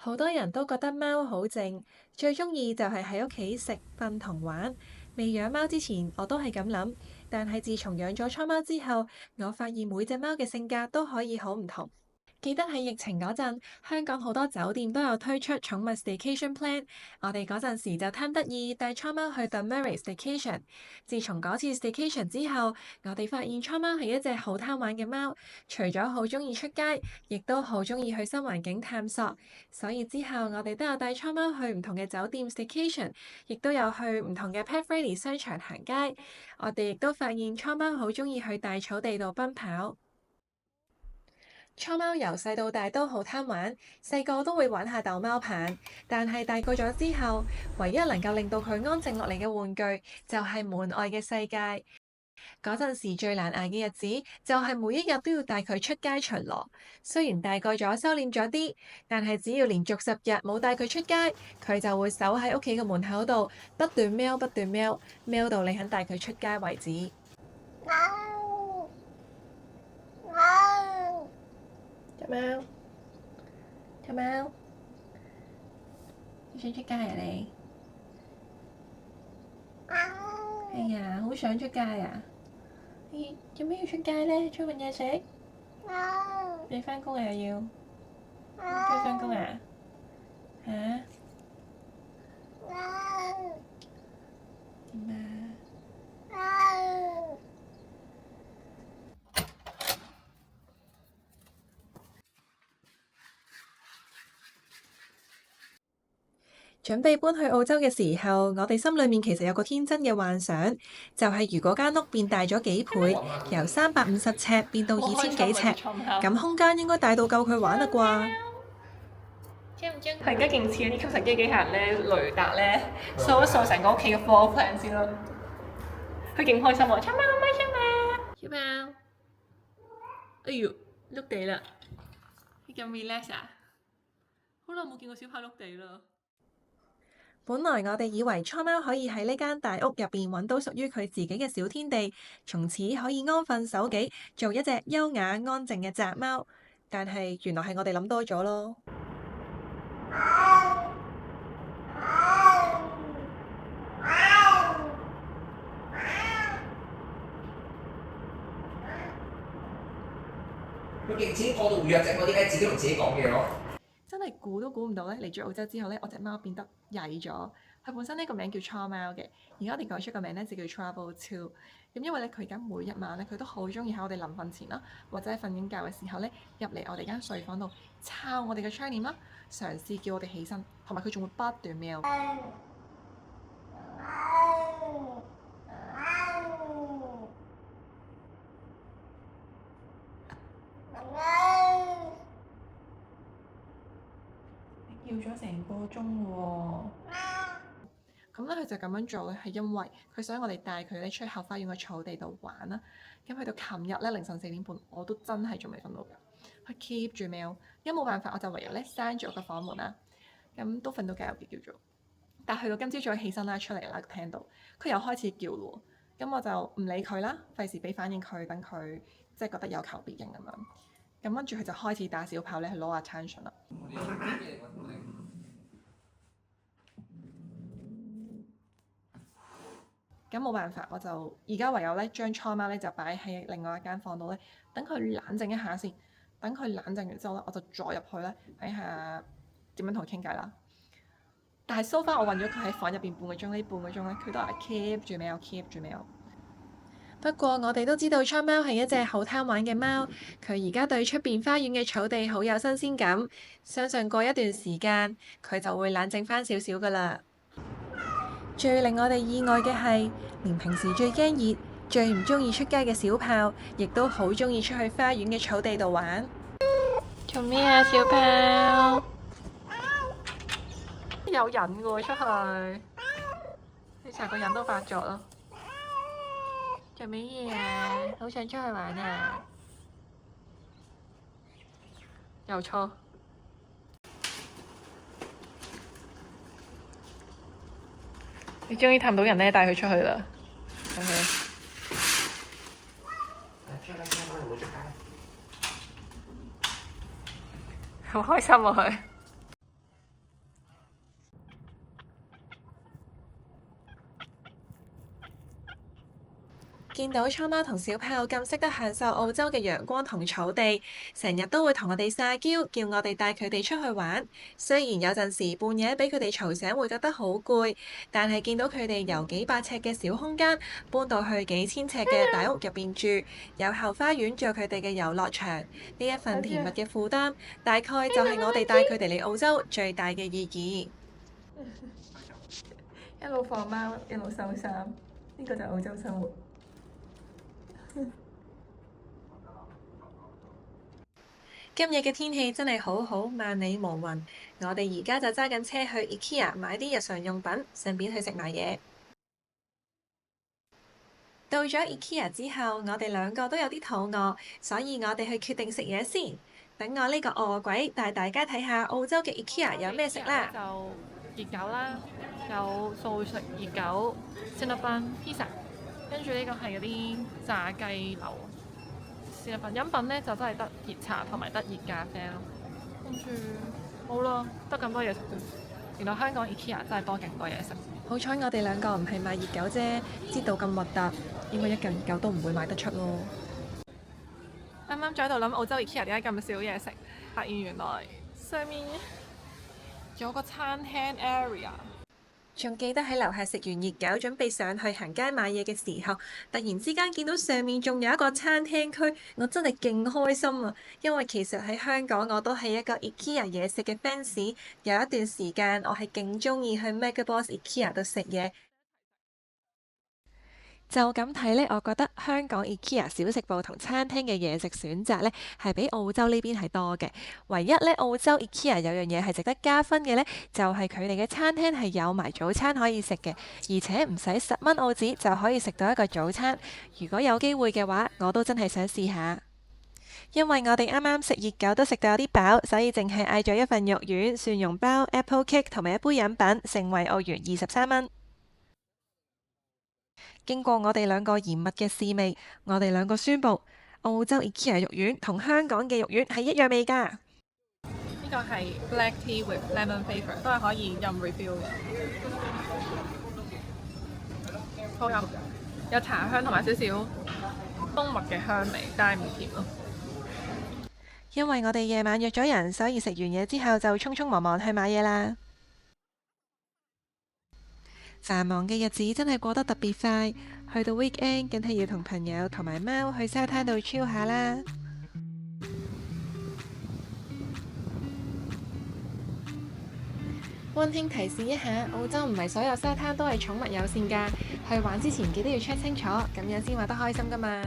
好多人都覺得貓好靜，最鍾意就係喺屋企食、瞓同玩。未養貓之前，我都係咁諗，但係自從養咗倉貓之後，我發現每隻貓嘅性格都可以好唔同。記得喺疫情嗰陣，香港好多酒店都有推出寵物 staycation plan。我哋嗰陣時就貪得意帶倉貓去 The Murray staycation。自從嗰次 staycation 之後，我哋發現倉貓係一隻好貪玩嘅貓，除咗好鍾意出街，亦都好鍾意去新環境探索。所以之後我哋都有帶倉貓去唔同嘅酒店 staycation，亦都有去唔同嘅 Pet Friendly 商場行街。我哋亦都發現倉貓好鍾意去大草地度奔跑。倉貓由細到大都好貪玩，細個都會玩下逗貓棒，但係大個咗之後，唯一能夠令到佢安靜落嚟嘅玩具就係門外嘅世界。嗰陣時最難捱嘅日子就係每一日都要帶佢出街巡邏。雖然大個咗收斂咗啲，但係只要連續10日冇帶佢出街，佢就會守喺屋企嘅門口度不斷喵不斷喵，喵到你肯帶佢出街為止。隻貓，隻貓，你想出街啊你？係啊，好想出街啊！你做咩要出街咧？出去搵嘢食？你返工啊又要？要返工啊？嚇？點啊？準備搬去澳洲嘅時候，我哋心裏面其實有個天真嘅幻想，就係如果間屋變大咗幾倍，由350尺變到2000幾尺，咁空間應該大到夠佢玩啦啩？知唔知佢而家勁似嗰啲吸塵機機械人咧，雷達咧掃一掃成個屋企嘅 floor plan 先咯。佢勁開心喎，出貓好開心啊！小貓，哎呦，碌地啦！你咁 relax 啊？好耐冇見過小豹碌地啦。本來我哋以為倉貓可以喺呢間大屋入邊揾到屬於佢自己嘅小天地，從此可以安分守己，做一隻優雅安靜嘅宅貓。但係原來係我哋諗多咗咯。佢勁似過度活躍症嗰啲咧，自己同自己講嘢咯。真係估都估唔到咧！嚟咗澳洲之後咧，我隻貓變得曳咗。佢本身呢個名叫倉貓嘅，而家我哋改出個名咧就叫 Trouble Two。咁因為咧佢而家每一晚咧，佢都好中意喺我哋臨瞓前啦，或者係瞓緊覺嘅時候咧，入嚟我哋間睡房度抄我哋嘅窗簾啦，嘗試叫我哋起身，同埋佢仲會不斷喵。叫咗成個鐘喎。咁咧，佢就咁樣做咧，係因為佢想我哋帶佢咧出去後花園嘅草地度玩啦。咁去到琴日咧凌晨4點半，我都真係仲未瞓到㗎。佢 keep 住喵，因為冇辦法，我就唯有咧閂住我個房門啦。咁都瞓到覺嘅叫做，但係去到今朝早起身啦，出嚟啦，聽到佢又開始叫咯。咁我就唔理佢啦，費事俾反應佢，等佢即係覺得有求必應咁樣。咁跟住佢就開始打小炮咧，去攞 attention 啦。咁冇辦法，我就而家唯有咧將倉貓咧就擺喺另外一間房度咧，等佢冷靜一下先。等佢冷靜完之後咧，我就再入去咧睇下點樣同佢傾偈啦。但係 so far 我韞咗佢喺房入邊半個鐘，呢半個鐘咧佢都係 keep 住喵，keep 住喵。不過我哋都知道倉貓係一隻好貪玩嘅貓，佢而家對出邊花園嘅草地好有新鮮感，相信過一段時間佢就會冷靜返少少㗎喇。最令我哋意外嘅係，連平時最驚熱、最唔鍾意出街嘅小豹，亦都好鍾意出去花園嘅草地度玩。做咩啊，小豹？有癮喎，出去！你成個人都發作咯。做咩嘢啊？好想出去玩啊！又錯。你終於氹到人咧，帶佢出去啦。OK。好開心啊佢。見到倉貓同小豹咁識得享受澳洲嘅陽光同草地，成日都會同我哋撒嬌，叫我哋帶佢哋出去玩。雖然有陣時半夜俾佢哋嘈醒會覺得好攰，但係見到佢哋由幾百尺嘅小空間搬到去幾千尺嘅大屋入邊住，有後花園做佢哋嘅遊樂場，呢一份甜蜜嘅負擔，大概就係我哋帶佢哋嚟澳洲最大嘅意義。一路放貓，一路收衫，呢個就係澳洲生活。今日嘅天氣真係好好，萬里無雲。我哋而家就揸緊車去 IKEA 買啲日常用品，順便去食埋嘢。到咗 IKEA 之後，我哋兩個都有啲肚餓，所以我哋去決定食嘢先。等我呢個餓鬼帶大家睇下澳洲嘅 IKEA 有咩食啦。就熱狗啦，有素食熱狗、Cinnabon pizza， 跟住呢個係嗰啲炸雞柳。飲品咧就真係得熱茶同埋得熱咖啡咯，跟住好啦，得咁多嘢食啫。原來香港 IKEA 真係多勁多嘢食。好彩我哋兩個唔係買熱狗啫，知道咁核突，應該一嚿熱狗都唔會賣得出咯。啱啱仲喺度諗澳洲 IKEA 點解咁少嘢食，發現原來上面有個餐廳 area。仲記得喺樓下食完熱狗，準備上去行街買嘢嘅時候，突然之間見到上面仲有一個餐廳區，我真係勁開心啊！因為其實喺香港我都係一個 IKEA 嘢食嘅 fans，有一段時間我係勁鍾意去 Megabox IKEA 度食嘢。就咁睇呢，我覺得香港 IKEA 小食部同餐廳嘅嘢食選擇呢，係比澳洲呢邊係多嘅。唯一呢，澳洲 IKEA 有樣嘢係值得加分嘅呢，就係佢哋嘅餐廳係有埋早餐可以食嘅，而且唔使10蚊澳紙就可以食到一個早餐。如果有機會嘅話，我都真係想試下。因為我哋啱啱食熱狗都食到有啲飽，所以淨係嗌咗一份肉丸、蒜蓉包、Apple Cake 同埋一杯飲品，成為澳元23蚊。經過我哋兩個嚴密嘅試味，我哋兩個宣布澳洲 IKEA 肉丸同香港嘅肉丸係一樣味㗎。呢個係 black tea with lemon flavour， 都係可以任 refill 嘅，好飲，有茶香同埋少少蜂蜜嘅香味，但係唔甜咯。因為我哋夜晚約咗人，所以食完嘢之後就匆匆忙忙去買嘢啦。繁忙嘅日子真係過得特別快，去到 weekend 梗係要同朋友同埋貓去沙灘度 chill 下啦。溫馨提示一下，澳洲唔係所有沙灘都係寵物友善㗎，去玩之前記得要 check 清楚，咁樣先玩得開心㗎嘛。